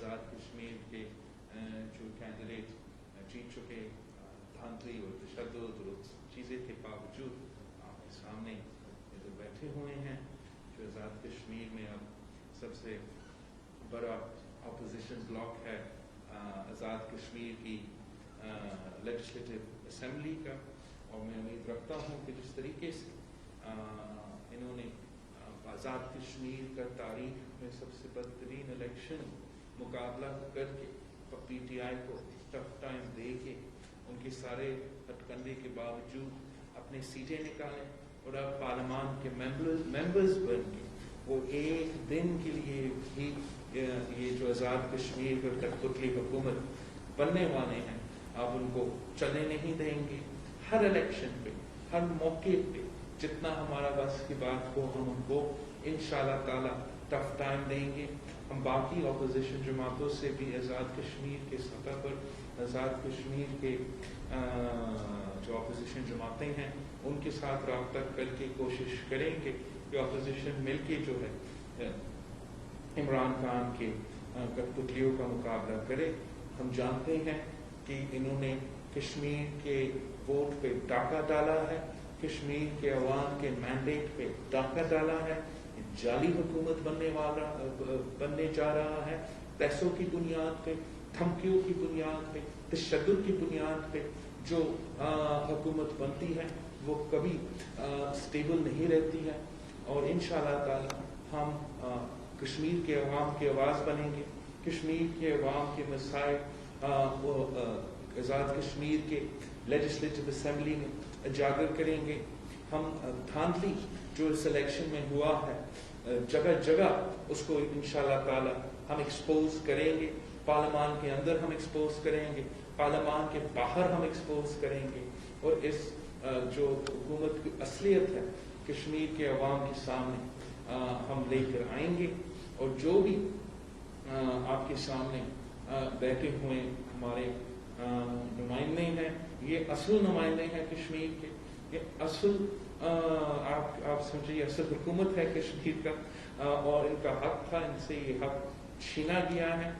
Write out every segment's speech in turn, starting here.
آزاد کشمیر کے جو کینڈیڈیٹ جیت چکے دھاندلی اور تشدد اور چیزیں کے باوجود آپ کے سامنے ادھر بیٹھے ہوئے ہیں. جو آزاد کشمیر میں اب سب سے بڑا اپوزیشن بلاک ہے آزاد کشمیر کی لیجسلیٹو اسمبلی کا, اور میں امید رکھتا ہوں کہ جس طریقے سے انہوں نے آزاد کشمیر کا تاریخ میں سب سے بدترین الیکشن مقابلہ کر کے پی ٹی آئی کو ٹف ٹائم دے کے ان کے سارے ہتھ کنڈے کے باوجود اپنے سیٹیں نکالیں اور اب پارلیمان کے ممبرز بن کے وہ ایک دن کے لیے بھی یہ جو آزاد کشمیر کا کٹپتلی حکومت بننے والے ہیں آپ ان کو چلنے نہیں دیں گے. ہر الیکشن پہ ہر موقع پہ جتنا ہمارا بس کی بات ہو ہم ان کو انشاءاللہ تعالی ٹف ٹائم دیں گے. ہم باقی اپوزیشن جماعتوں سے بھی آزاد کشمیر کے سطح پر آزاد کشمیر کے جو اپوزیشن جماعتیں ہیں ان کے ساتھ رابطہ کر کے کوشش کریں گے کہ اپوزیشن مل کے جو ہے عمران خان کے کٹپتلیوں کا مقابلہ کرے. ہم جانتے ہیں کہ انہوں نے کشمیر کے ووٹ پہ ڈاکہ ڈالا ہے, کشمیر کے عوام کے مینڈیٹ پہ ڈاکہ ڈالا ہے. جعلی حکومت بننے جا رہا ہے, پیسوں کی بنیاد پہ, دھمکیوں کی بنیاد پہ, تشدد کی بنیاد پہ. جو حکومت بنتی ہے وہ کبھی سٹیبل نہیں رہتی ہے, اور انشاءاللہ تعالی ہم کشمیر کے عوام کی آواز بنیں گے. کشمیر کے عوام کے مسائل آزاد کشمیر کے لیجسلیٹو اسمبلی میں اجاگر کریں گے. ہم دھاندلی جو اس الیکشن میں ہوا ہے جگہ جگہ اس کو انشاءاللہ تعالی ہم ایکسپوز کریں گے. پارلیمان کے اندر ہم ایکسپوز کریں گے, پارلیمان کے باہر ہم ایکسپوز کریں گے, اور اس جو حکومت کی اصلیت ہے کشمیر کے عوام کے سامنے ہم لے کر آئیں گے. اور جو بھی آپ کے سامنے بیٹھے ہوئے ہمارے نمائندے ہیں یہ اصل نمائندے ہیں کشمیر کے, یہ اصل آپ سمجھیے اصل حکومت ہے کشمیر کا, اور ان کا حق تھا, ان سے یہ حق چھینا گیا ہے.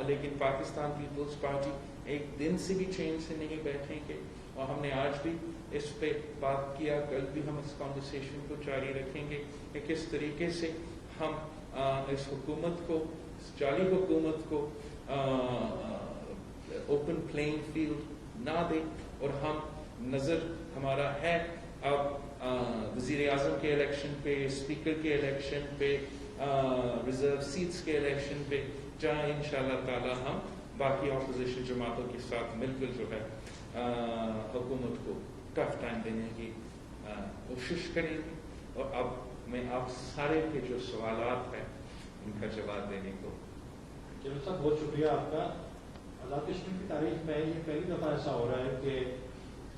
لیکن پاکستان پیپلز پارٹی ایک دن سے بھی چین سے نہیں بیٹھیں گے, اور ہم نے آج بھی اس پہ بات کیا, کل بھی ہم اس کانورسیشن کو جاری رکھیں گے کہ کس طریقے سے ہم اس حکومت کو, اس جعلی حکومت کو اوپن پلینگ فیلڈ نہ دیں. اور ہم نظر ہمارا ہے اب وزیر اعظم کے الیکشن پہ, اسپیکر کے الیکشن پہ, ریزرو سیٹس کے الیکشن پہ, جہاں انشاءاللہ تعالی ہم باقی اپوزیشن جماعتوں کے ساتھ مل کر جو ہے حکومت کو ٹف ٹائم دینے کی کوشش کریں گے. اور اب میں آپ سارے کے جو سوالات ہیں ان کا جواب دینے کو. جنرل صاحب بہت شکریہ آپ کا. آزاد کشمیر کی تاریخ میں یہ پہلی دفعہ ایسا ہو رہا ہے کہ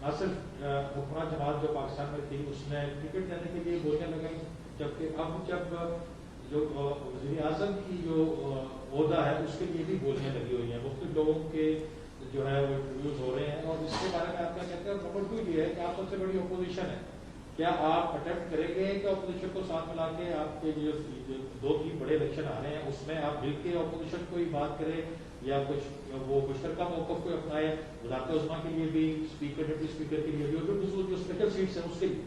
نہ صرف حکمراں جماعت جو پاکستان میں تھی اس نے ٹکٹ دینے کے لیے بولنے لگیں, جبکہ اب جب جو وزیر اعظم کی جو عہدہ ہے اس کے لیے بھی بولنے لگی ہوئی ہیں. مختلف لوگوں کے جو ہے وہ انٹرویوز ہو رہے ہیں, اور اس کے بارے میں آپ کیا کہتے ہیں. نمبر 2 یہ ہے کہ آپ سب سے بڑی اپوزیشن ہے, کیا آپ اٹیمپٹ کریں گے کہ اپوزیشن کو ساتھ ملا کے آپ کے جو 2-3 بڑے الیکشن آ رہے ہیں اس میں آپ مل کے اپوزیشن کو ہی بات کریں, یا کچھ وہ مشترکہ موقف کو اپنائے وزارت عظمیٰ کے لیے بھی, اسپیکر ڈپٹی اسپیکر کے لیے بھی, اور جو اسپیکر سیٹس ہیں اس کے لیے.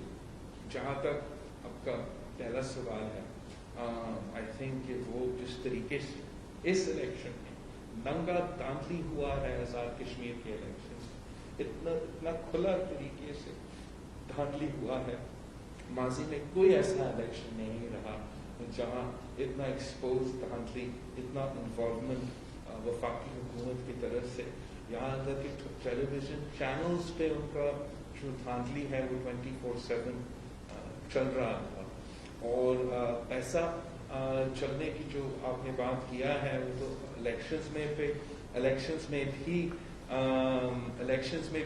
جہاں تک آپ کا پہلا سوال ہے, آئی تھنک کہ وہ جس طریقے سے اس الیکشن میں ننگا دھاندلی ہوا ہے آزاد کشمیر کے الیکشن, اتنا کھلا طریقے سے دھاندلی ہوا ہے, ماضی میں کوئی ایسا الیکشن نہیں رہا جہاں اتنا ایکسپوز دھاندلی, اتنا انوالومنٹ وفاقی حکومت کی طرف سے. یہاں تک کہ ٹیلی ویژن چینلز پہ ان کا جو دھاندلی ہے وہ 24/7 چل رہا تھا. اور ایسا چلنے کی جو آپ نے بات کیا ہے وہ تو الیکشنز میں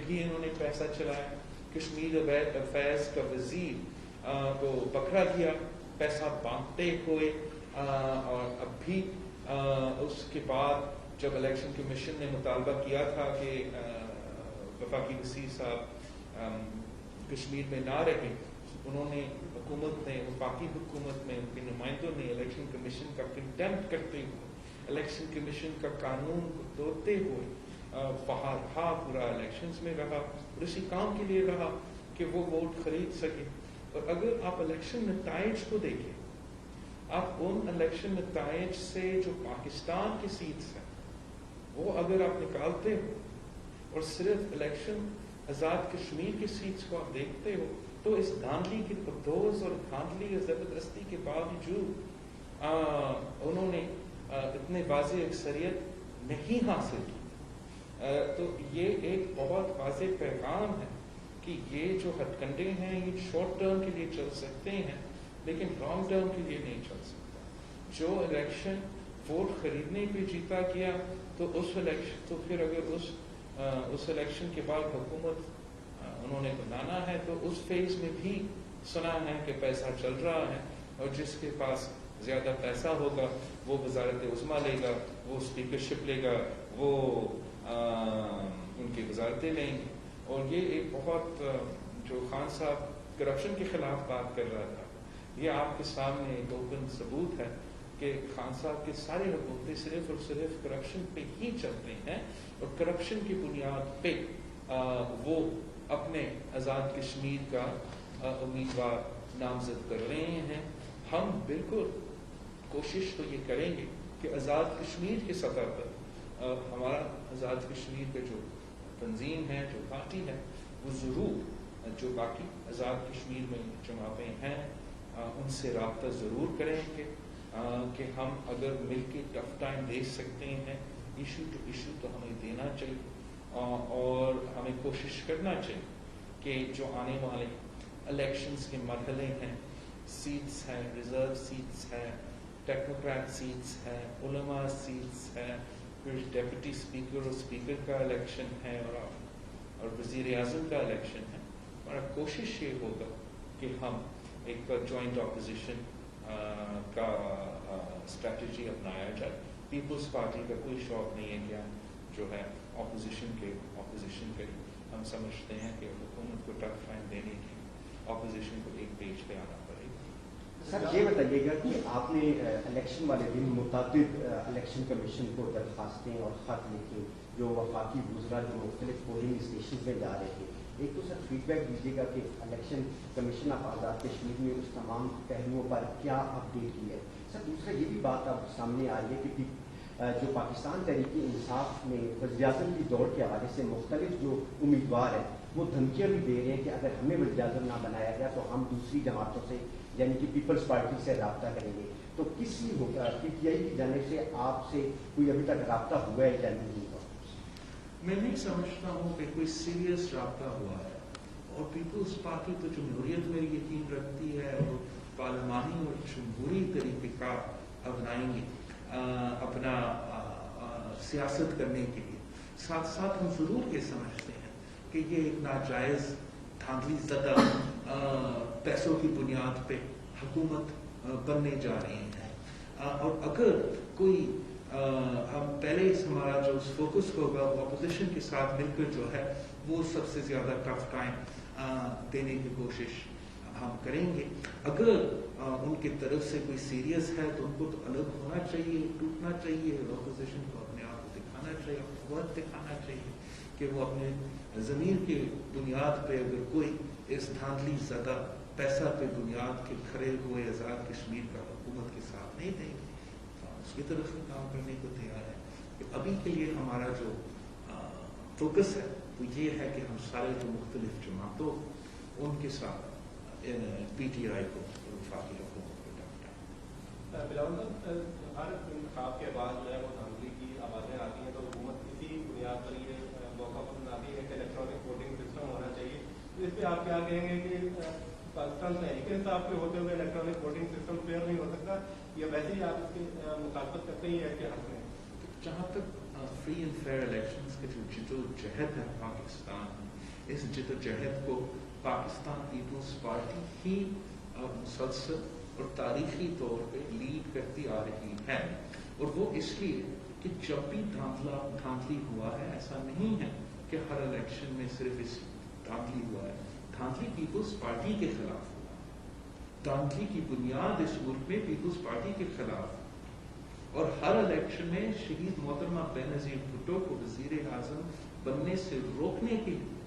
بھی انہوں نے پیسہ چلایا. کشمیر افیئرز کا وزیر کو پکڑا گیا پیسہ بانٹتے ہوئے, اور اب بھی اس کے بعد جب الیکشن کمیشن نے مطالبہ کیا تھا کہ وفاقی وزیر صاحب کشمیر میں نہ رہیں, انہوں نے وفاقی حکومت میں ان کے نمائندوں نے الیکشن کمیشن کا کنٹیمپٹ کرتے ہوئے الیکشن کمیشن کا قانون کو توڑتے ہوئے رہا پورا الیکشنز میں رہا اور اسی کام کے لیے رہا کہ وہ ووٹ خرید سکے. اور اگر آپ الیکشن نتائج کو دیکھیں, آپ ان الیکشن نتائج سے جو پاکستان کی سیٹس ہیں وہ اگر آپ نکالتے ہو اور صرف الیکشن آزاد کشمیر کی سیٹس کو آپ دیکھتے ہو, تو اس دھاندلی کی پردوز اور دھاندلی اور زبردستی کے باوجود انہوں نے اتنے واضح اکثریت نہیں حاصل کی. تو یہ ایک بہت واضح پیغام ہے کہ یہ جو ہتھ کنڈے ہیں یہ شارٹ ٹرم کے لیے چل سکتے ہیں لیکن لانگ ٹرم کے لیے نہیں چل سکتا. جو الیکشن ووٹ خریدنے پہ جیتا گیا تو اس الیکشن تو پھر اگر اس الیکشن کے بعد حکومت انہوں نے بنانا ہے تو اس فیز میں بھی سنا ہے کہ پیسہ چل رہا ہے اور جس کے پاس زیادہ پیسہ ہوگا وہ وزارت عظمیٰ لے گا, وہ اسپیکرشپ لے گا, وہ ان کی وزارتیں لیں گے. اور یہ ایک بہت جو خان صاحب کرپشن کے خلاف بات کر رہا تھا, یہ آپ کے سامنے ایک اوپن ثبوت ہے کہ خان صاحب کے سارے حکومتیں صرف اور صرف کرپشن پہ ہی چلتے ہیں اور کرپشن کی بنیاد پہ وہ اپنے آزاد کشمیر کا امیدوار نامزد کر رہے ہیں. ہم بالکل کوشش تو یہ کریں گے کہ آزاد کشمیر کی سطح پر ہمارا آزاد کشمیر کا جو تنظیم ہے, جو پارٹی ہے, وہ ضرور جو باقی آزاد کشمیر میں جماعتیں ہیں ان سے رابطہ ضرور کریں گے کہ ہم اگر مل کے ٹف ٹائم دے سکتے ہیں, ایشو ٹو ایشو تو ہمیں دینا چاہیے اور ہمیں کوشش کرنا چاہیے کہ جو آنے والے الیکشنز کے مرحلے ہیں, سیٹس ہیں, ریزرو سیٹس ہیں, ٹیکنوکریٹ سیٹس ہیں, علماء سیٹس ہیں, پھر ڈیپٹی اسپیکر اور اسپیکر کا الیکشن ہے اور وزیر اعظم کا الیکشن ہے. ہمارا کوشش یہ ہوگا کہ ہم ایک جوائنٹ اپوزیشن کا اسٹریٹجی اپنایا جائے. پیپلز پارٹی کا کوئی شوق نہیں ہے کہ جو ہے اپوزیشن کریں. ہم سمجھتے ہیں کہ حکومت کو ٹف ٹائم دینے کی اپوزیشن کو ایک پیج پہ آنا پڑے گا. سر یہ بتائیے گا کہ آپ نے الیکشن والے دن متعدد الیکشن کمیشن کو درخواستیں اور خط لکھے جو وفاقی وزراء جو مختلف پولنگ اسٹیشن میں جا رہے تھے. ایک تو سر فیڈ بیک دیجیے گا کہ election commission of Azad Kashmir میں اس تمام پہلوؤں پر کیا اپڈیٹ کی ہے. سر دوسرا یہ بھی بات اب سامنے آ رہی ہے کہ جو پاکستان تحریک انصاف میں وزیر اعظم کی دوڑ کے حوالے سے مختلف جو امیدوار ہیں وہ دھمکیاں بھی دے رہے ہیں کہ اگر ہمیں وزیر اعظم نہ بنایا گیا تو ہم دوسری جماعتوں سے یعنی کہ پیپلز پارٹی سے رابطہ کریں گے. تو کس لیے ہوگا پی ٹی آئی کی جانب سے آپ سے کوئی ابھی تک رابطہ ہوا ہے یا نہیں ہوا؟ میں نہیں سمجھتا ہوں کہ کوئی سیریس رابطہ ہوا ہے. اور پیپلز پارٹی تو جمہوریت میں یقین رکھتی ہے اور پارلیمانی اور جمہوری طریقہ کار اپنائیں گے اپنا سیاست کرنے کے لیے. ساتھ ساتھ ہم ضرور یہ سمجھتے ہیں کہ یہ ایک ناجائز دھاندلی زدہ پیسوں کی بنیاد پہ حکومت بننے جا رہے ہیں. اور اگر کوئی ہم پہلے ہمارا جو فوکس ہوگا وہ اپوزیشن کے ساتھ مل کر جو ہے وہ سب سے زیادہ ٹف ٹائم دینے کی کوشش ہم کریں گے. اگر ان کی طرف سے کوئی سیریس ہے تو ان کو تو الگ ہونا چاہیے, ٹوٹنا چاہیے, اپوزیشن کو اپنے آپ کو دکھانا چاہیے, قوت دکھانا چاہیے کہ وہ اپنے ضمیر کی بنیاد پہ اگر کوئی اس دھاندلی زدہ پیسہ پہ بنیاد کے کھڑے ہوئے آزاد کشمیر کا حکومت کے ساتھ نہیں دیں گے تو اس کی طرف سے کام کرنے کو تیار ہے. کہ ابھی کے لیے ہمارا جو فوکس ہے وہ یہ ہے کہ ہم سارے جو مختلف جماعتوں ان کے ساتھ پی ٹی آئی کو وفاقی حکومت کو ڈانٹا. بلاول ہر انتخاب کے بعد جو ہے وہ دھاندلی کی آوازیں آتی ہیں تو حکومت کسی بنیاد پر یہ موقع پر بناتی ہے کہ الیکٹرانک ووٹنگ سسٹم ہونا چاہیے. تو اس پہ آپ کیا کہیں گے کہ پاکستان تحریک انصاف کے ہوتے ہوئے الیکٹرانک ووٹنگ سسٹم فیئر نہیں ہو سکتا یا ویسے ہی آپ اس کی مخالفت کرتے ہی ہے کہ حق میں؟ جہاں تک فری اینڈ فیئر الیکشنز کے جو جدوجہد ہے پاکستان میں, اس جدوجہد کو پاکستان پیپلز پارٹی ہی مسلسل اور تاریخی طور پہ لیڈ کرتی آ رہی ہے. اور وہ اس لیے کہ جب بھی دھاندلی ہوا ہے, ایسا نہیں ہے کہ ہر الیکشن میں صرف اس دھاندلی ہوا ہے. دھاندلی پیپلز پارٹی کے خلاف ہوا. دھاندلی کی بنیاد اس ملک میں پیپلز پارٹی کے خلاف. اور ہر الیکشن میں شہید محترمہ بینظیر بھٹو کو وزیر اعظم بننے سے روکنے کے لیے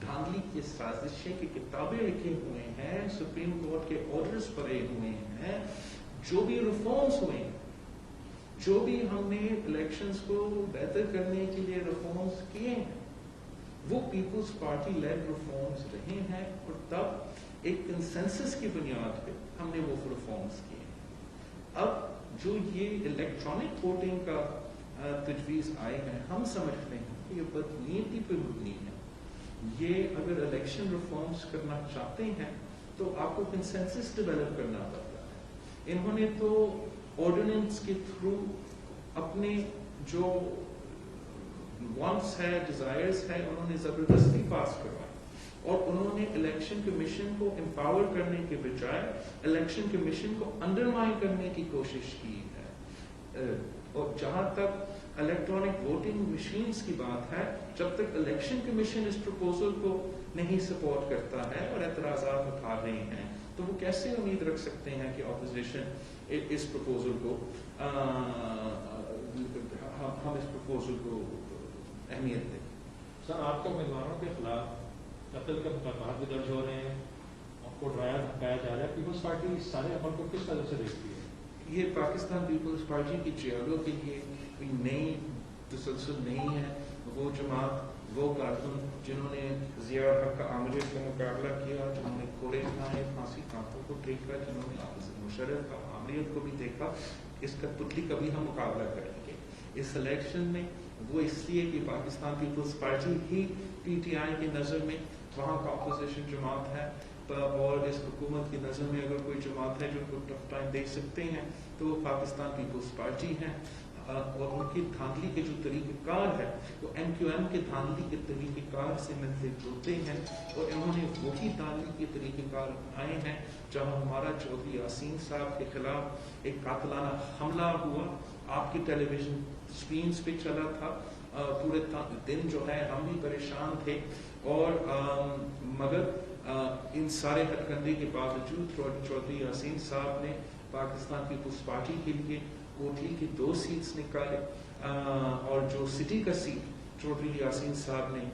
دھاندلی کی سازشیں کی کتابیں لکھے ہوئے ہیں, سپریم کورٹ کے آرڈرز پڑے ہوئے ہیں, جو بھی ریفارمز ہوئے ہیں, جو بھی ہم نے الیکشنز کو بہتر کرنے کے لیے ریفارمز کیے ہیں, وہ پیپلز پارٹی لیڈ ریفارمز رہے ہیں, اور تب ایک کنسنسس کی بنیاد پہ ہم نے وہ ریفارمز کیے ہیں. اب جو یہ الیکٹرانک ووٹنگ کا تجویز آئے ہیں, ہم سمجھتے ہیں کہ یہ بدنیتی پہ مبنی ہے. یہ اگر الیکشن ریفارمز کرنا چاہتے ہیں تو آپ کو کنسنسس ڈیولپ کرنا پڑتا ہے. انہوں نے تو آرڈیننس کے تھرو اپنے جو وانٹس ہے, ڈیزائرز ہے, انہوں نے زبردستی پاس کروائی, اور انہوں نے الیکشن کمیشن کو امپاور کرنے کے بجائے الیکشن کمیشن کو انڈرمائن کرنے کی کوشش کی ہے. اور جہاں تک الیکٹرانک ووٹنگ مشینز کی بات ہے, جب تک الیکشن کمیشن اس پروپوزل کو نہیں سپورٹ کرتا ہے اور اعتراضات اٹھا رہے ہیں, تو وہ کیسے امید رکھ سکتے ہیں کہ اپوزیشن اس پروپوزل کو ہم اس پروپوزل کو اہمیت دیں. سر, آپ کے امیدواروں کے خلاف قتل کے مقدمات بھی درج ہو رہے ہیں, آپ کو ڈرایا دھمکایا جا رہا ہے, پیپلز پارٹی اس سارے عمل کو کس طرح سے دیکھتی ہے؟ یہ پاکستان پیپلز پارٹی کی جیالوں کے لیے کوئی نئی تسلسل نہیں ہے. وہ جماعت, وہ کارکن جنہوں نے ضیاء الحق کا عامریت کا مقابلہ کیا, جنہوں نے کوڑے کھائے, پھانسی کانٹوں کو دیکھا, جنہوں نے مشرف کا عامریت کو بھی دیکھا, اس کا پتلی کبھی ہم مقابلہ کریں گے اس الیکشن میں. وہ اس لیے کہ پاکستان پیپلز پارٹی ہی پی ٹی آئی کی نظر میں وہاں کا اپوزیشن جماعت ہے, اور اس حکومت کی نظر میں اگر کوئی جماعت ہے جو کو ٹف ٹائم دیکھ سکتے ہیں تو وہ پاکستان پیپلز پارٹی ہے. اور ان کی دھاندلی کے جو طریقہ کار ہے وہ ایم کیو ایم کے دھاندلی کے طریقہ کار سے ملتے جلتے ہیں, اور انہوں نے وہی دھاندلی کے طریقہ کار آئے ہیں. جہاں ہمارا چودھری یاسین صاحب کے خلاف ایک قاتلانہ حملہ ہوا, آپ کی ٹیلی ویژن اسکرینز پہ چلا تھا, پورے دن جو ہے ہم بھی پریشان تھے, اور مگر ان سارے ہتھ کنڈے کے باوجود چودھری یاسین صاحب نے پاکستان پیپلز پارٹی کے لیے کوٹلی کی 2 سیٹس نکالے, اور جو سٹی کا سیٹ چودھری یاسین صاحب نے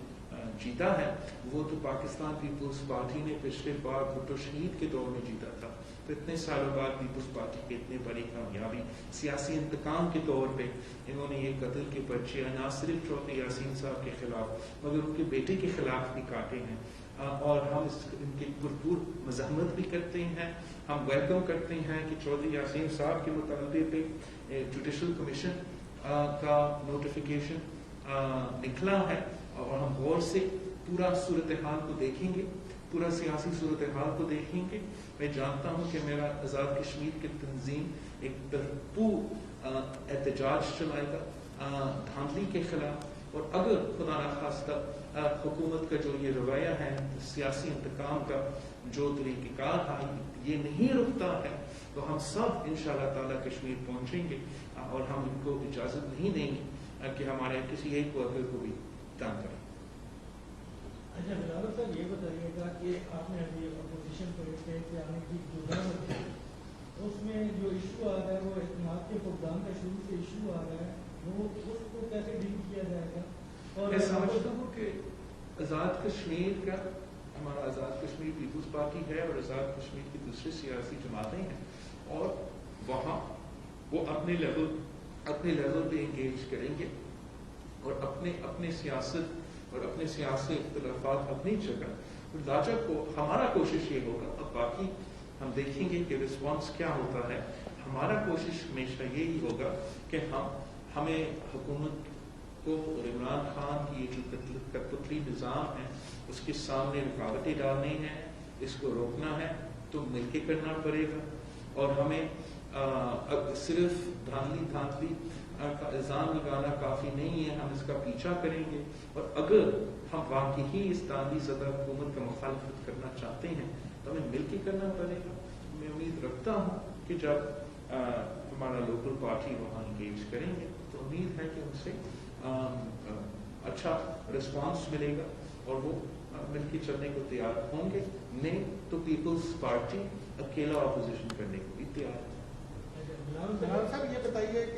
جیتا ہے وہ تو پاکستان پیپلز پارٹی نے پچھلے بار بھٹو شہید کے دور میں جیتا تھا. تو اتنے سالوں بعد پیپلز پارٹی کی اتنی بڑی کامیابی سیاسی انتقام کے طور پہ انہوں نے یہ قتل کے پرچے نہ صرف چودھری یاسین صاحب کے خلاف مگر ان کے بیٹے کے خلاف بھی کاٹے ہیں, اور ہم ان کی بھرپور مزاحمت بھی کرتے ہیں. ہم ویلکم کرتے ہیں کہ چودھری یاسین صاحب کے مطالبے پہ جوڈیشل کمیشن کا نوٹیفیکیشن نکلا ہے, اور ہم غور سے پورا صورتحال کو دیکھیں گے, پورا سیاسی صورتحال کو دیکھیں گے. میں جانتا ہوں کہ میرا آزاد کشمیر کی تنظیم ایک بھرپور احتجاج چلائے گا دھاندلی کے خلاف, اور اگر خدا نخواستہ حکومت کا جو یہ رویہ ہے سیاسی انتقام کا جو طریقہ کار ہے یہ نہیں رکتا ہے, تو ہم سب انشاءاللہ تعالی کشمیر پہنچیں گے, اور ہم ان کو اجازت نہیں دیں گے کہ ہمارے کسی ایک ورکر کو بھی تنگ کریں. اچھا بلاول صاحب, یہ بتائیے گا کہ آپ نے ابھی اپوزیشن کو آنے کی جو دعوت ہے اس میں جو ایشو آ رہا ہے وہ اعتماد کے فقدان کا شروع سے ایشو آ رہا ہے, وہ اس کو کیسے ڈیل کیا جائے گا؟ اور میں سمجھتا ہوں کہ آزاد کشمیر کا, ہمارا آزاد کشمیر پیپلز پارٹی ہے اور آزاد کشمیر کی دوسری سیاسی جماعتیں ہیں, اور وہاں وہ اپنے لیول پہ انگیج کریں گے, اور اپنے سیاست اور اپنے سیاسی اختلافات اپنی جگہ. لاجک کو ہمارا کوشش یہ ہوگا, اب باقی ہم دیکھیں گے کہ رسپانس کیا ہوتا ہے. ہمارا کوشش ہمیشہ یہی ہوگا کہ ہمیں حکومت کو اور عمران خان کی جو کٹپتلی نظام ہے اس کے سامنے رکاوٹیں ڈالنی ہیں, اس کو روکنا ہے تو مل کے کرنا پڑے گا. اور ہمیں صرف دھاندلی کا الزام لگانا کافی نہیں ہے, ہم اس کا پیچھا کریں گے, اور اگر ہم واقعی ہی اس دھاندلی زدہ حکومت کا مخالفت کرنا چاہتے ہیں تو ہمیں مل کے کرنا پڑے گا. میں امید رکھتا ہوں کہ جب ہمارا لوکل پارٹی وہاں انگیج کریں گے تو امید ہے کہ ان سے اچھا رسپانس ملے گا, اور وہ مل کے چلنے کو تیار ہوں گے. نہیں تو پیپلز پارٹی اکیلا اپوزیشن کرنے کو بھی تیار ہے. جناب صاحب یہ بتائیے کہ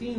3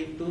1-2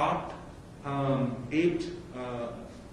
8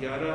11